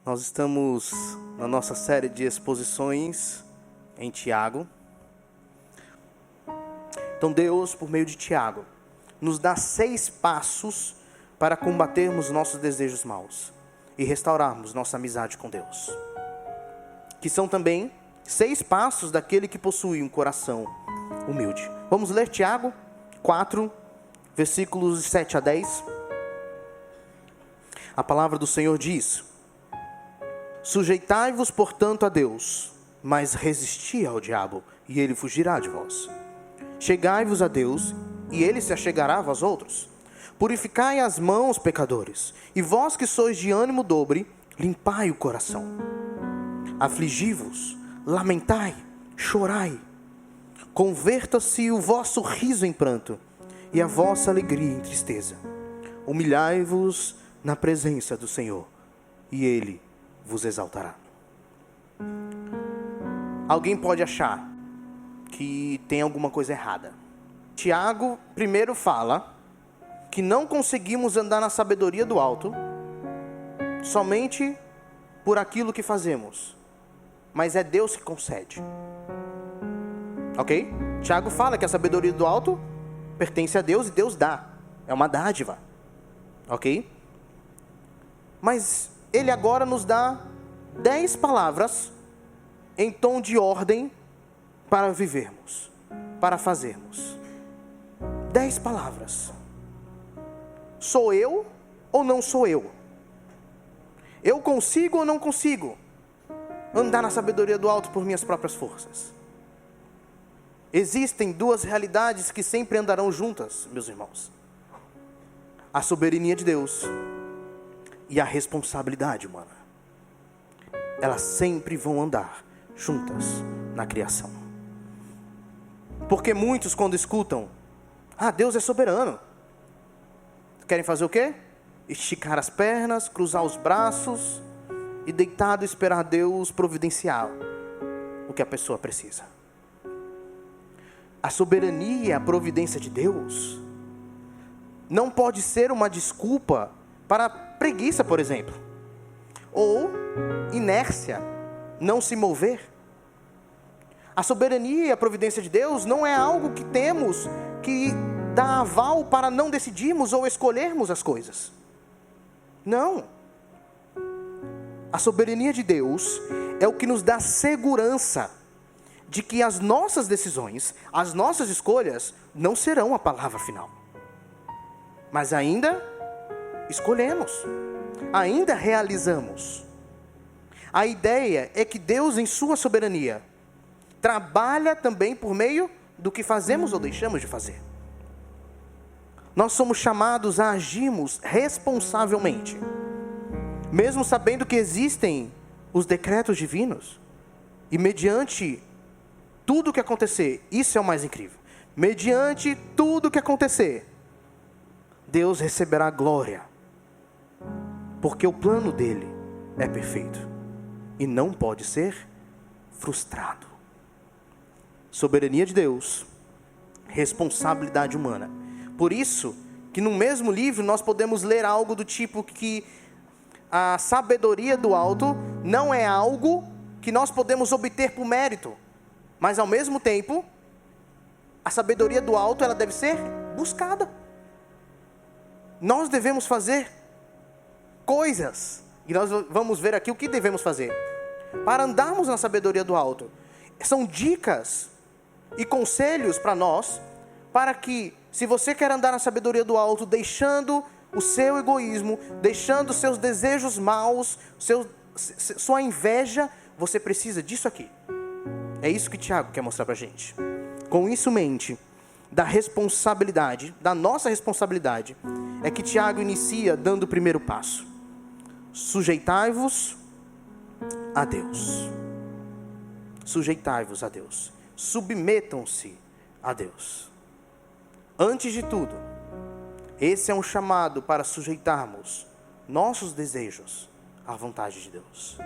Nós estamos na nossa série de exposições em Tiago. Então Deus, por meio de Tiago, nos dá 6 passos para combatermos nossos desejos maus e restaurarmos nossa amizade com Deus. Que são também 6 passos daquele que possui um coração humilde. Vamos ler Tiago 4, versículos 7 a 10. A palavra do Senhor diz: Sujeitai-vos, portanto, a Deus, mas resisti ao diabo, e ele fugirá de vós. Chegai-vos a Deus, e ele se achegará a vós outros. Purificai as mãos, pecadores, e vós que sois de ânimo dobre, limpai o coração. Afligi-vos, lamentai, chorai. Converta-se o vosso riso em pranto, e a vossa alegria em tristeza. Humilhai-vos na presença do Senhor, e ele vos exaltará. Alguém pode achar que tem alguma coisa errada. Tiago primeiro fala que não conseguimos andar na sabedoria do alto somente por aquilo que fazemos, mas é Deus que concede. Ok? Tiago fala que a sabedoria do alto pertence a Deus e Deus dá. É uma dádiva. Ok? Mas ele agora nos dá 10 palavras em tom de ordem para vivermos, para fazermos. 10 palavras. Sou eu ou não sou eu? Eu consigo ou não consigo andar na sabedoria do alto por minhas próprias forças? Existem 2 realidades que sempre andarão juntas, meus irmãos: a soberania de Deus e a responsabilidade humana. Elas sempre vão andar juntas na criação. Porque muitos, quando escutam: Deus é soberano, querem fazer o quê? Esticar as pernas, cruzar os braços e deitado esperar Deus providenciar o que a pessoa precisa. A soberania e a providência de Deus não pode ser uma desculpa para preguiça, por exemplo, ou inércia, não se mover. A soberania e a providência de Deus não é algo que temos que dar aval para não decidirmos ou escolhermos as coisas. Não. A soberania de Deus é o que nos dá segurança de que as nossas decisões, as nossas escolhas não serão a palavra final. Mas ainda escolhemos, ainda realizamos. A ideia é que Deus, em sua soberania, trabalha também por meio do que fazemos ou deixamos de fazer. Nós somos chamados a agirmos responsavelmente, mesmo sabendo que existem os decretos divinos, e mediante tudo o que acontecer, isso é o mais incrível, mediante tudo o que acontecer, Deus receberá glória, porque o plano dele é perfeito e não pode ser frustrado. Soberania de Deus, responsabilidade humana. Por isso que no mesmo livro nós podemos ler algo do tipo que a sabedoria do alto não é algo que nós podemos obter por mérito, mas ao mesmo tempo a sabedoria do alto, ela deve ser buscada. Nós devemos fazer coisas, e nós vamos ver aqui o que devemos fazer para andarmos na sabedoria do alto. São dicas e conselhos para nós, para que, se você quer andar na sabedoria do alto, deixando o seu egoísmo, deixando seus desejos maus, sua inveja, você precisa disso aqui. É isso que Tiago quer mostrar para a gente. Com isso em mente, da responsabilidade, da nossa responsabilidade, é que Tiago inicia dando o primeiro passo: sujeitai-vos a Deus. Sujeitai-vos a Deus. Submetam-se a Deus. Antes de tudo, esse é um chamado para sujeitarmos nossos desejos à vontade de Deus.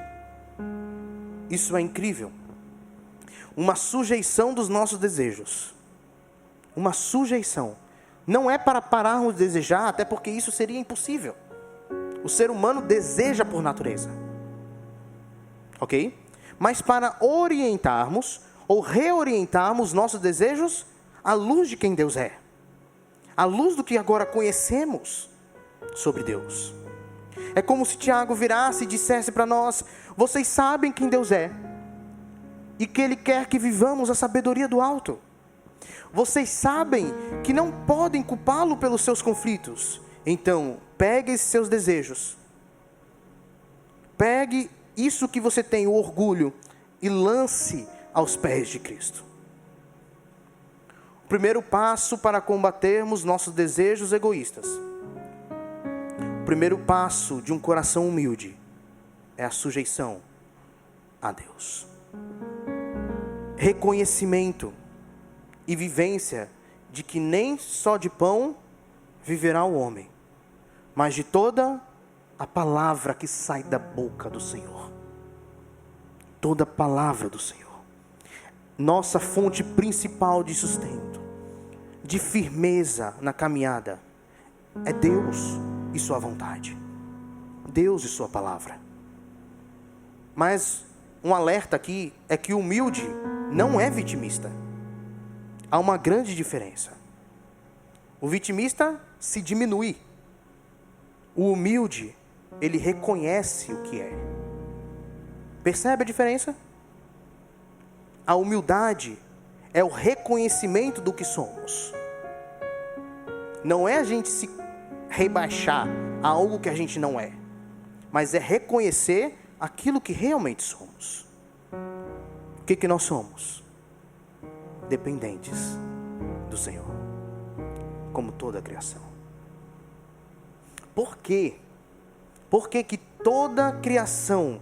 Isso é incrível. Uma sujeição dos nossos desejos. Uma sujeição. Não é para pararmos de desejar, até porque isso seria impossível. O ser humano deseja por natureza. ok? Mas para orientarmos ou reorientarmos nossos desejos à luz de quem Deus é, à luz do que agora conhecemos sobre Deus. É como se Tiago virasse e dissesse para nós: vocês sabem quem Deus é e que Ele quer que vivamos a sabedoria do alto. Vocês sabem que não podem culpá-lo pelos seus conflitos. Então, pegue esses seus desejos, pegue isso que você tem, o orgulho, e lance aos pés de Cristo. O primeiro passo para combatermos nossos desejos egoístas, o primeiro passo de um coração humilde, é a sujeição a Deus. Reconhecimento e vivência de que nem só de pão viverá o homem, mas de toda a palavra que sai da boca do Senhor. Toda a palavra do Senhor. Nossa fonte principal de sustento, de firmeza na caminhada, é Deus e sua vontade. Deus e sua palavra. Mas um alerta aqui é que o humilde não é vitimista. Há uma grande diferença. O vitimista se diminui. O humilde, ele reconhece o que é. Percebe a diferença? A humildade é o reconhecimento do que somos. Não é a gente se rebaixar a algo que a gente não é, mas é reconhecer aquilo que realmente somos. O que nós somos? Dependentes do Senhor, como toda a criação. Por quê? Por que que toda a criação,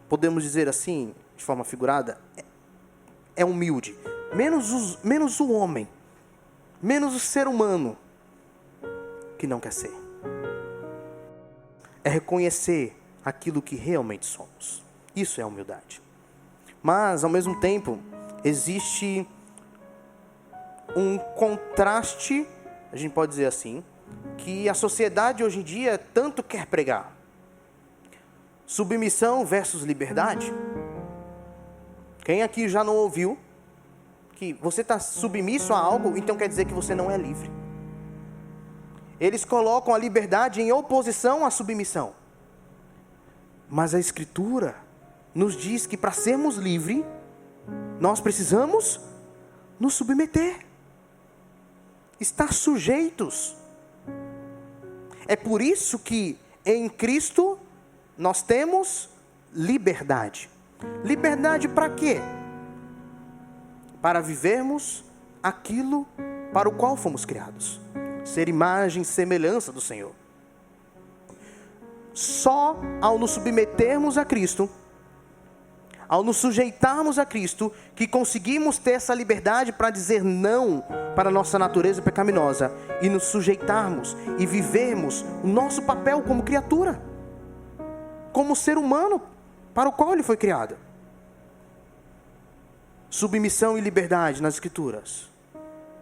podemos dizer assim, de forma figurada, é humilde? Menos o homem, menos o ser humano, que não quer ser. É reconhecer aquilo que realmente somos. Isso é humildade. Mas, ao mesmo tempo, existe um contraste, a gente pode dizer assim, que a sociedade hoje em dia tanto quer pregar. Submissão versus liberdade. Quem aqui já não ouviu que você está submisso a algo, então quer dizer que você não é livre? Eles colocam a liberdade em oposição à submissão. Mas a Escritura nos diz que para sermos livres, nós precisamos nos submeter, estar sujeitos. É por isso que em Cristo nós temos liberdade. Liberdade para quê? Para vivermos aquilo para o qual fomos criados. Ser imagem e semelhança do Senhor. Só ao nos submetermos a Cristo, ao nos sujeitarmos a Cristo, que conseguimos ter essa liberdade para dizer não para a nossa natureza pecaminosa e nos sujeitarmos e vivermos o nosso papel como criatura, como ser humano para o qual ele foi criado. Submissão e liberdade nas Escrituras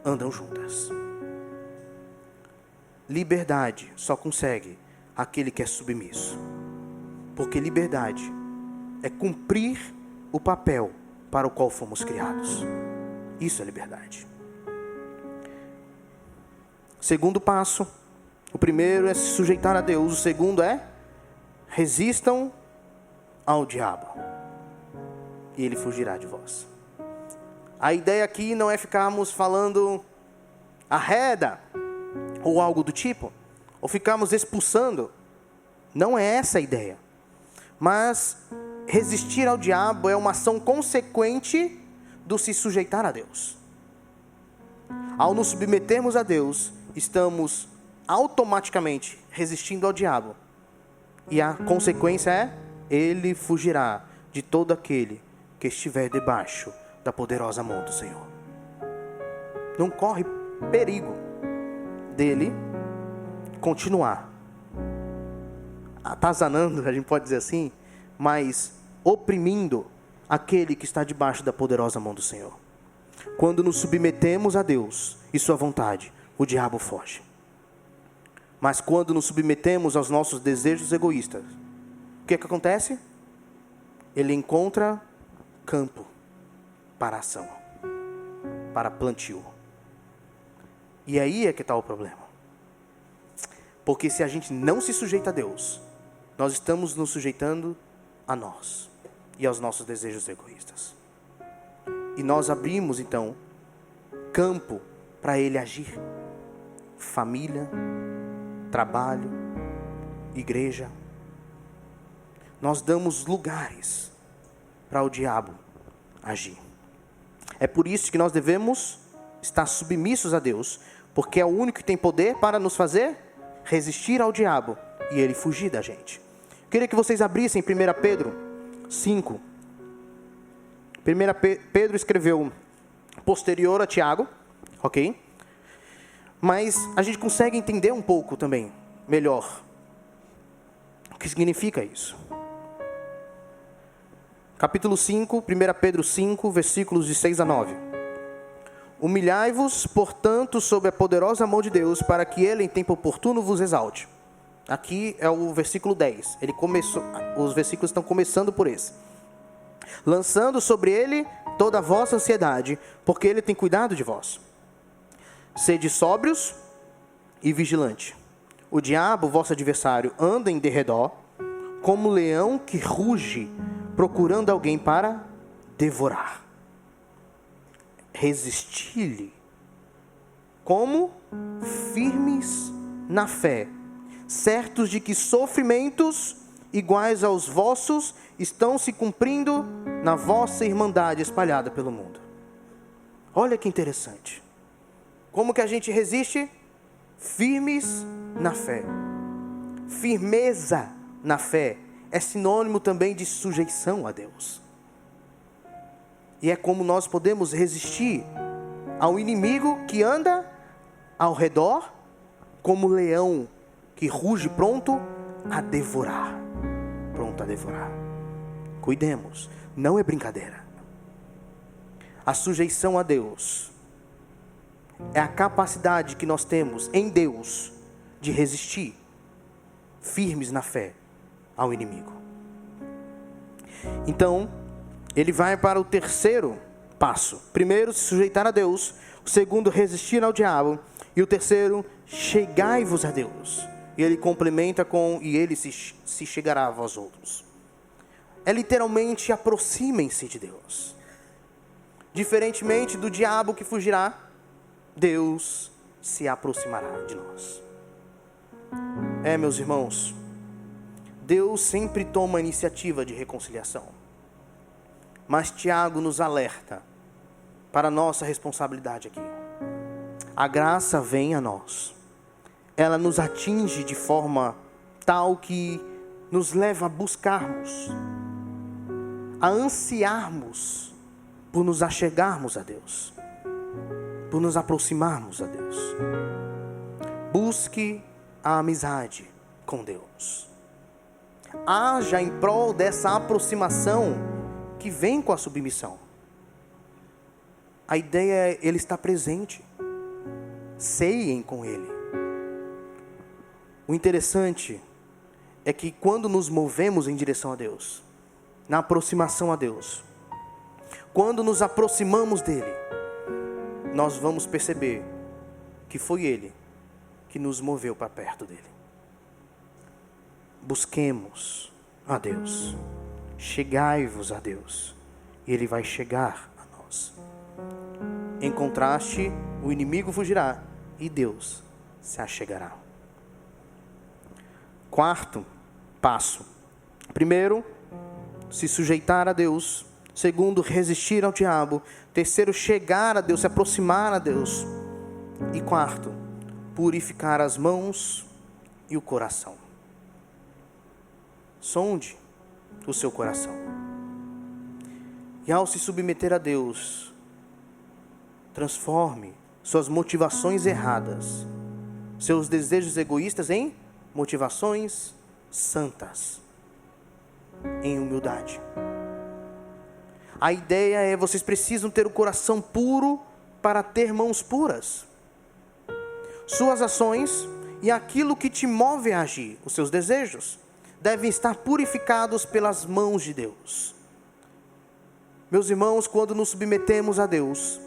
andam juntas. Liberdade só consegue aquele que é submisso, porque liberdade é cumprir o papel para o qual fomos criados. Isso é liberdade. Segundo passo, o primeiro é se sujeitar a Deus, o segundo é resistam ao diabo e ele fugirá de vós. A ideia aqui não é ficarmos falando arreda ou algo do tipo, ou ficarmos expulsando. Não é essa a ideia. Mas resistir ao diabo é uma ação consequente do se sujeitar a Deus. Ao nos submetermos a Deus, estamos automaticamente resistindo ao diabo. E a consequência é, ele fugirá de todo aquele que estiver debaixo da poderosa mão do Senhor. Não corre perigo dele continuar atazanando, a gente pode dizer assim, mas oprimindo aquele que está debaixo da poderosa mão do Senhor. Quando nos submetemos a Deus e sua vontade, o diabo foge. Mas quando nos submetemos aos nossos desejos egoístas, o que acontece? ele encontra campo para ação, para plantio. E aí é que está o problema. Porque se a gente não se sujeita a Deus, nós estamos nos sujeitando a nós e aos nossos desejos egoístas. E nós abrimos então campo para Ele agir. Família, trabalho, igreja. Nós damos lugares para o diabo agir. É por isso que nós devemos estar submissos a Deus, porque é o único que tem poder para nos fazer resistir ao diabo e ele fugir da gente. Eu queria que vocês abrissem 1 Pedro 5. 1 Pedro escreveu posterior a Tiago, ok? Mas a gente consegue entender um pouco também, melhor, o que significa isso. Capítulo 5, 1 Pedro 5, versículos de 6 a 9. Humilhai-vos, portanto, sob a poderosa mão de Deus, para que Ele, em tempo oportuno, vos exalte. Aqui é o versículo 10. Os versículos estão começando por esse. Lançando sobre Ele toda a vossa ansiedade, porque Ele tem cuidado de vós. Sede sóbrios e vigilante. O diabo, vosso adversário, anda em derredor, como leão que ruge, procurando alguém para devorar. Resisti-lhe, como firmes na fé, certos de que sofrimentos iguais aos vossos estão se cumprindo na vossa irmandade espalhada pelo mundo. Olha que interessante. Como que a gente resiste? Firmes na fé. Firmeza na fé é sinônimo também de sujeição a Deus. E é como nós podemos resistir ao inimigo que anda ao redor, como leão que ruge pronto a devorar. Pronto a devorar. Cuidemos, não é brincadeira. A sujeição a Deus é a capacidade que nós temos em Deus de resistir, firmes na fé, ao inimigo. Então, ele vai para o terceiro passo. Primeiro, se sujeitar a Deus. O segundo, resistir ao diabo. E o terceiro, chegai-vos a Deus. E ele complementa com, e ele se chegará a vós outros. É literalmente, aproximem-se de Deus. Diferentemente do diabo que fugirá, Deus se aproximará de nós. Meus irmãos, Deus sempre toma a iniciativa de reconciliação. Mas Tiago nos alerta para a nossa responsabilidade aqui. A graça vem a nós. Ela nos atinge de forma tal que nos leva a buscarmos, a ansiarmos por nos achegarmos a Deus, por nos aproximarmos a Deus. Busque a amizade com Deus. Haja em prol dessa aproximação que vem com a submissão. A ideia é Ele estar presente. Ceiem com Ele. O interessante é que quando nos movemos em direção a Deus, na aproximação a Deus, quando nos aproximamos dEle, nós vamos perceber que foi Ele que nos moveu para perto dEle. Busquemos a Deus. Chegai-vos a Deus, e Ele vai chegar a nós. Em contraste, o inimigo fugirá, e Deus se achegará. Quarto passo. Primeiro, se sujeitar a Deus. Segundo, resistir ao diabo. Terceiro, chegar a Deus, se aproximar a Deus. E quarto, purificar as mãos e o coração. Sonde o seu coração. E ao se submeter a Deus, transforme suas motivações erradas, seus desejos egoístas em motivações santas, em humildade. A ideia é, vocês precisam ter o coração puro para ter mãos puras. Suas ações e aquilo que te move a agir, os seus desejos, devem estar purificados pelas mãos de Deus. Meus irmãos, quando nos submetemos a Deus,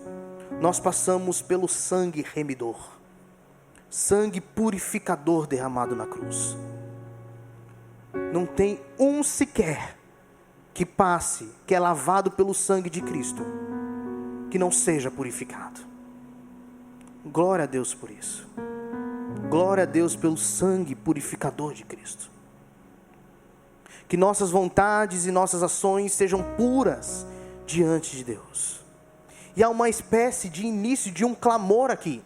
nós passamos pelo sangue remidor, sangue purificador derramado na cruz. Não tem um sequer que passe, que é lavado pelo sangue de Cristo, que não seja purificado. Glória a Deus por isso. Glória a Deus pelo sangue purificador de Cristo. Que nossas vontades e nossas ações sejam puras diante de Deus. E há uma espécie de início de um clamor aqui.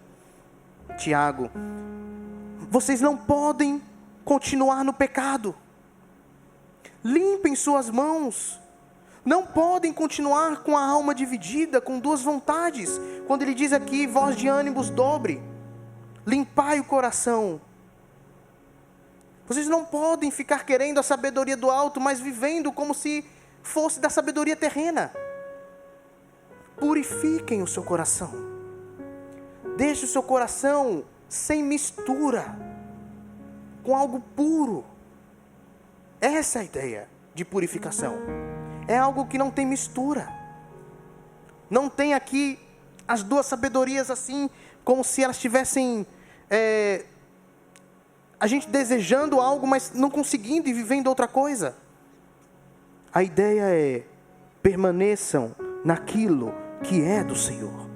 Tiago, vocês não podem continuar no pecado. Limpem suas mãos. Não podem continuar com a alma dividida, com duas vontades. Quando ele diz aqui, voz de ânimos dobre, limpai o coração. Vocês não podem ficar querendo a sabedoria do alto, mas vivendo como se fosse da sabedoria terrena. Purifiquem o seu coração. Deixe o seu coração sem mistura, com algo puro. Essa é a ideia de purificação. É algo que não tem mistura. Não tem aqui as duas sabedorias assim, como se elas tivessem... a gente desejando algo, mas não conseguindo e vivendo outra coisa. A ideia é: permaneçam naquilo que é do Senhor,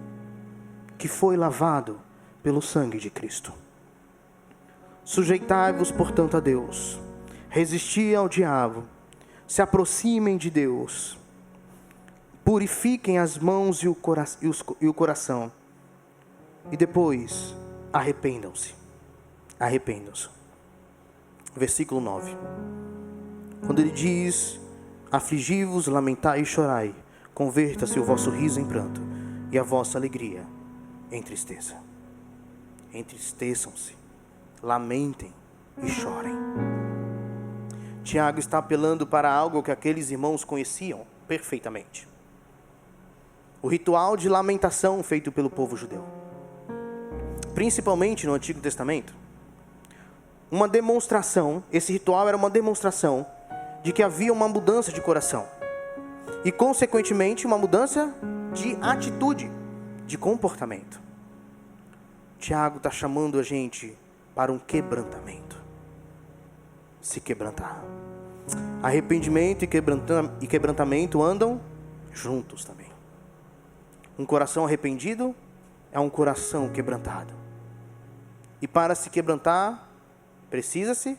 que foi lavado pelo sangue de Cristo. Sujeitai-vos, portanto, a Deus. Resisti ao diabo. Se aproximem de Deus. Purifiquem as mãos e o coração. E depois, arrependam-se. Arrependam-se. Versículo 9. Quando ele diz: afligi-vos, lamentai e chorai, converta-se o vosso riso em pranto e a vossa alegria em tristeza. Entristeçam-se, lamentem e chorem. Tiago está apelando para algo que aqueles irmãos conheciam perfeitamente. O ritual de lamentação feito pelo povo judeu, principalmente no Antigo Testamento. Uma demonstração, esse ritual era uma demonstração de que havia uma mudança de coração. E consequentemente uma mudança de atitude, de comportamento. Tiago está chamando a gente para um quebrantamento. Se quebrantar. Arrependimento e quebrantamento andam juntos também. Um coração arrependido é um coração quebrantado. E para se quebrantar, precisa-se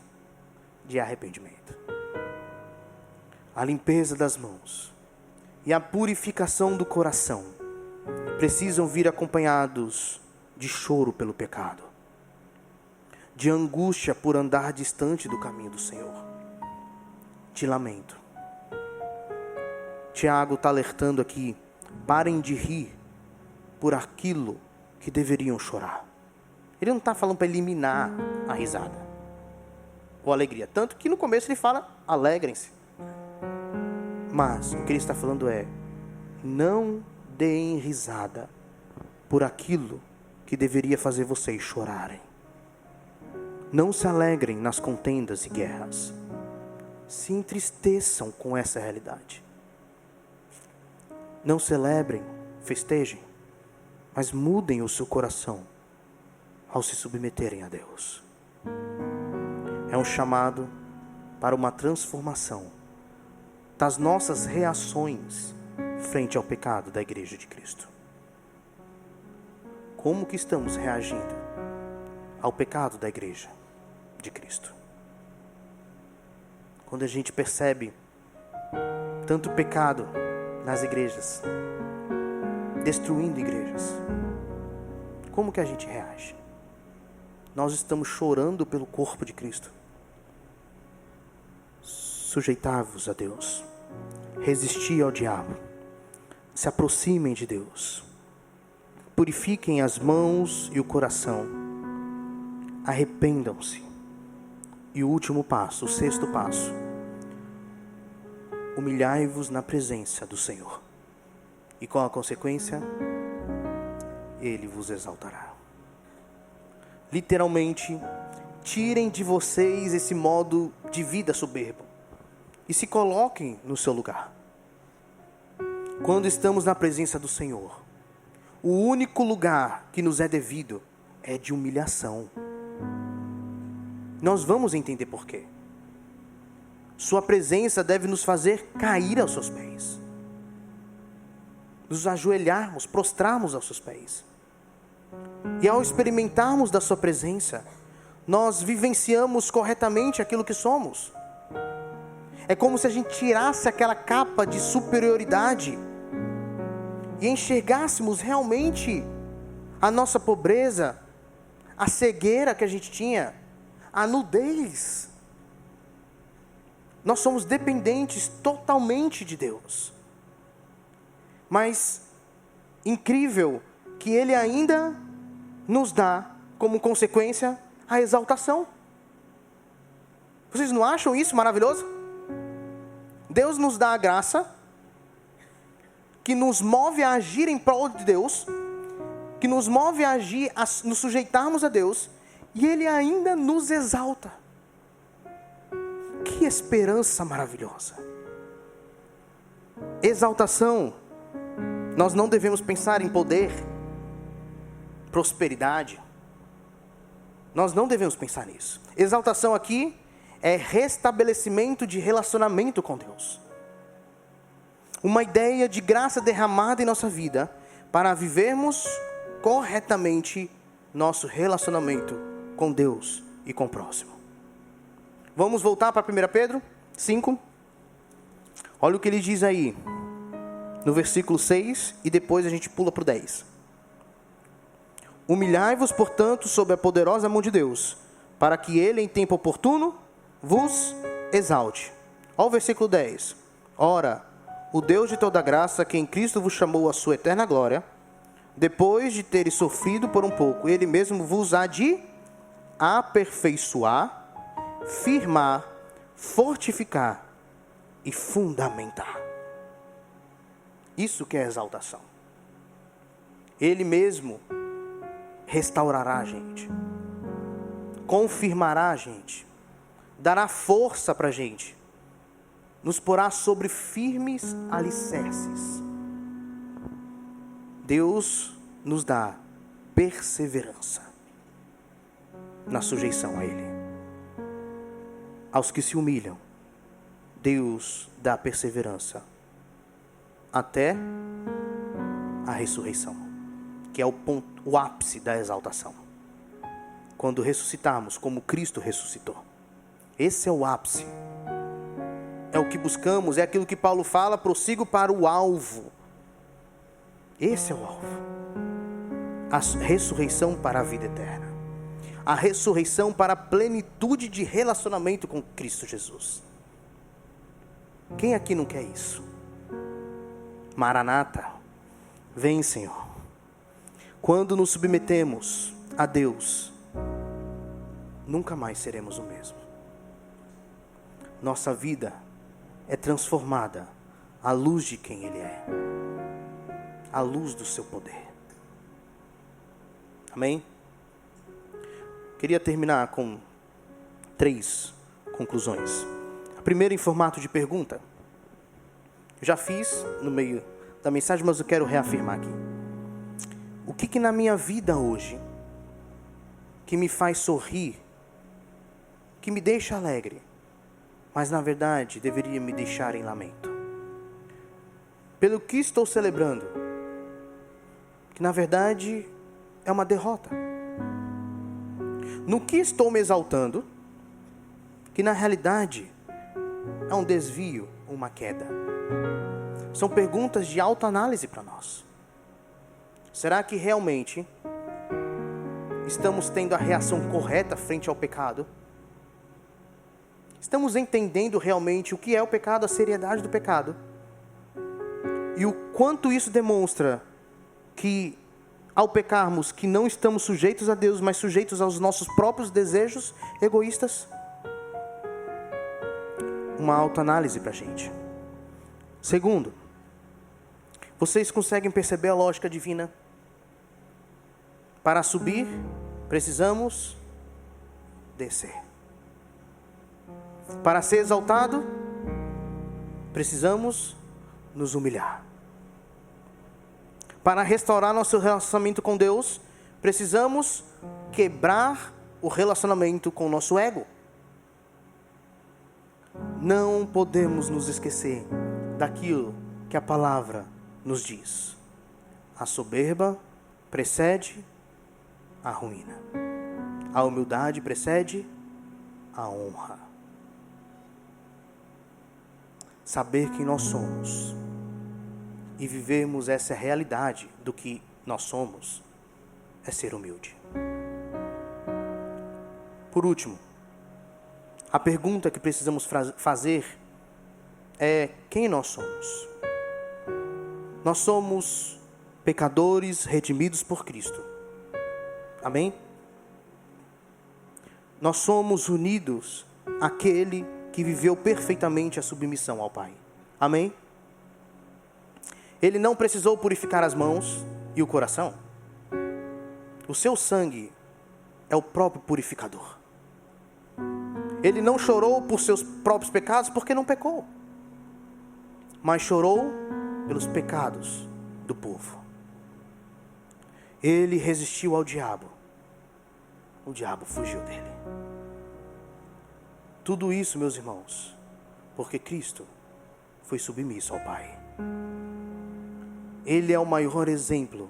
de arrependimento. A limpeza das mãos e a purificação do coração precisam vir acompanhados de choro pelo pecado, de angústia por andar distante do caminho do Senhor, de lamento. Tiago está alertando aqui: parem de rir por aquilo que deveriam chorar. Ele não está falando para eliminar a risada ou a alegria, tanto que no começo ele fala: alegrem-se. Mas o que ele está falando é: não deem risada por aquilo que deveria fazer vocês chorarem. Não se alegrem nas contendas e guerras. Se entristeçam com essa realidade. Não celebrem, festejem, mas mudem o seu coração ao se submeterem a Deus. É um chamado para uma transformação das nossas reações frente ao pecado da Igreja de Cristo. Como que estamos reagindo ao pecado da Igreja de Cristo? Quando a gente percebe tanto pecado nas igrejas, destruindo igrejas, como que a gente reage? Nós estamos chorando pelo corpo de Cristo. Sujeitai-vos a Deus. Resisti ao diabo. Se aproximem de Deus. Purifiquem as mãos e o coração. Arrependam-se. E o último passo, o sexto passo: humilhai-vos na presença do Senhor. E qual a consequência? Ele vos exaltará. Literalmente, tirem de vocês esse modo de vida soberbo e se coloquem no seu lugar. quando estamos na presença do Senhor, o único lugar que nos é devido é de humilhação. Nós vamos entender por quê. Sua presença deve nos fazer cair aos seus pés, nos ajoelharmos, prostrarmos aos seus pés. E ao experimentarmos da sua presença, nós vivenciamos corretamente aquilo que somos. É como se a gente tirasse aquela capa de superioridade e enxergássemos realmente a nossa pobreza, a cegueira que a gente tinha, a nudez. Nós somos dependentes totalmente de Deus. Mas incrível que Ele ainda nos dá como consequência a exaltação. Vocês não acham isso maravilhoso? Deus nos dá a graça que nos move a agir em prol de Deus, que nos move a agir, a nos sujeitarmos a Deus, e Ele ainda nos exalta. Que esperança maravilhosa! Exaltação. Nós não devemos pensar em poder, prosperidade. Nós não devemos pensar nisso. Exaltação aqui é restabelecimento de relacionamento com Deus. Uma ideia de graça derramada em nossa vida para vivermos corretamente nosso relacionamento com Deus e com o próximo. Vamos voltar para 1 Pedro 5. Olha o que ele diz aí, no versículo 6, e depois a gente pula para o 10. Humilhai-vos, portanto, sob a poderosa mão de Deus, para que Ele, em tempo oportuno, vos exalte. Olha o versículo 10. Ora, o Deus de toda graça, que em Cristo vos chamou à sua eterna glória, depois de teres sofrido por um pouco, Ele mesmo vos há de aperfeiçoar, firmar, fortificar e fundamentar. Isso que é exaltação. Ele mesmo restaurará a gente, confirmará a gente, dará força para a gente, nos porá sobre firmes alicerces. Deus nos dá perseverança na sujeição a Ele. Aos que se humilham, Deus dá perseverança até a ressurreição, que é o ponto, o ápice da exaltação. Quando ressuscitarmos como Cristo ressuscitou. Esse é o ápice. É o que buscamos, é aquilo que Paulo fala, prossigo para o alvo. Esse é o alvo. A ressurreição para a vida eterna. A ressurreição para a plenitude de relacionamento com Cristo Jesus. Quem aqui não quer isso? Maranata, vem, Senhor. Quando nos submetemos a Deus, nunca mais seremos o mesmo. Nossa vida é transformada à luz de quem Ele é, à luz do seu poder. Amém? Queria terminar com 3 conclusões. A primeira em formato de pergunta. Eu já fiz no meio da mensagem, mas eu quero reafirmar aqui. O que na minha vida hoje, que me faz sorrir, que me deixa alegre, mas na verdade deveria me deixar em lamento? Pelo que estou celebrando, que na verdade é uma derrota. No que estou me exaltando, que na realidade é um desvio, uma queda. São perguntas de autoanálise para nós. Será que realmente estamos tendo a reação correta frente ao pecado? Estamos entendendo realmente o que é o pecado, a seriedade do pecado? E o quanto isso demonstra que, ao pecarmos, que não estamos sujeitos a Deus, mas sujeitos aos nossos próprios desejos egoístas? Uma autoanálise para a gente. Segundo, vocês conseguem perceber a lógica divina? Para subir, precisamos descer. Para ser exaltado, precisamos nos humilhar. Para restaurar nosso relacionamento com Deus, precisamos quebrar o relacionamento com o nosso ego. Não podemos nos esquecer daquilo que a palavra nos diz. A soberba precede a ruína. A humildade precede a honra. Saber quem nós somos e vivermos essa realidade do que nós somos é ser humilde. Por último, a pergunta que precisamos fazer é: quem nós somos? Nós somos pecadores redimidos por Cristo. Amém? Nós somos unidos àquele que viveu perfeitamente a submissão ao Pai. Amém? Ele não precisou purificar as mãos e o coração. O seu sangue é o próprio purificador. Ele não chorou por seus próprios pecados porque não pecou, mas chorou pelos pecados do povo. Ele resistiu ao diabo. O diabo fugiu dele. Tudo isso, meus irmãos, porque Cristo foi submisso ao Pai. Ele é o maior exemplo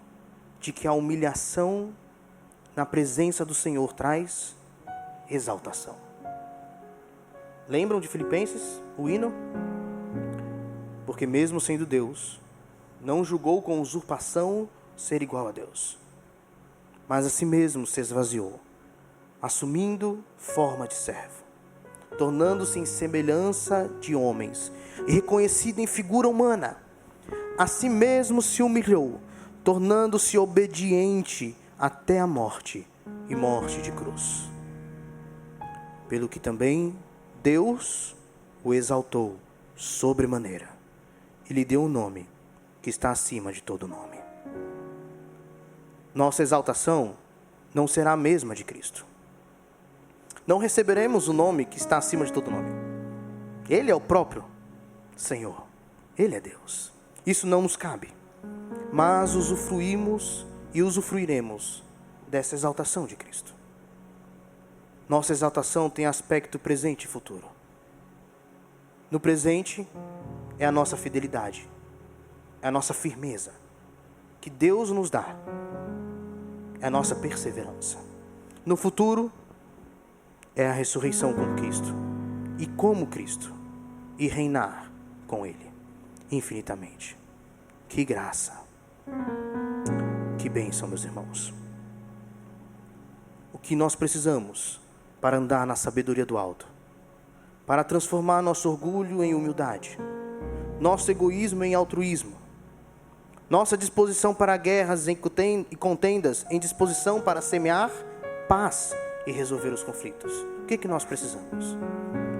de que a humilhação na presença do Senhor traz exaltação. Lembram de Filipenses, o hino? Porque mesmo sendo Deus, não julgou com usurpação ser igual a Deus, mas a si mesmo se esvaziou, assumindo forma de servo, tornando-se em semelhança de homens, e reconhecido em figura humana, a si mesmo se humilhou, tornando-se obediente até a morte, e morte de cruz. Pelo que também Deus o exaltou sobremaneira, e lhe deu um nome que está acima de todo nome. Nossa exaltação não será a mesma de Cristo. Não receberemos o nome que está acima de todo nome. Ele é o próprio Senhor. Ele é Deus. Isso não nos cabe. Mas usufruímos e usufruiremos dessa exaltação de Cristo. Nossa exaltação tem aspecto presente e futuro. No presente é a nossa fidelidade, é a nossa firmeza que Deus nos dá, é a nossa perseverança. No futuro é a ressurreição com Cristo, e como Cristo, e reinar com Ele infinitamente. Que graça, que bênção, meus irmãos. O que nós precisamos para andar na sabedoria do alto, para transformar nosso orgulho em humildade, nosso egoísmo em altruísmo, nossa disposição para guerras e contendas em disposição para semear paz e resolver os conflitos. O que nós precisamos?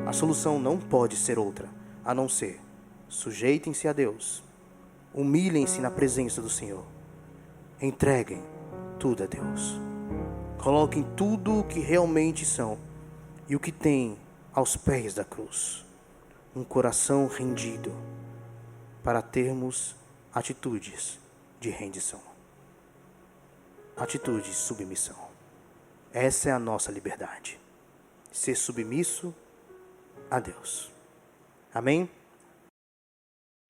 A solução não pode ser outra, a não ser: sujeitem-se a Deus, humilhem-se na presença do Senhor, entreguem tudo a Deus, coloquem tudo o que realmente são e o que têm aos pés da cruz, um coração rendido, para termos atitudes de rendição, atitudes de submissão. Essa é a nossa liberdade, ser submisso a Deus. Amém?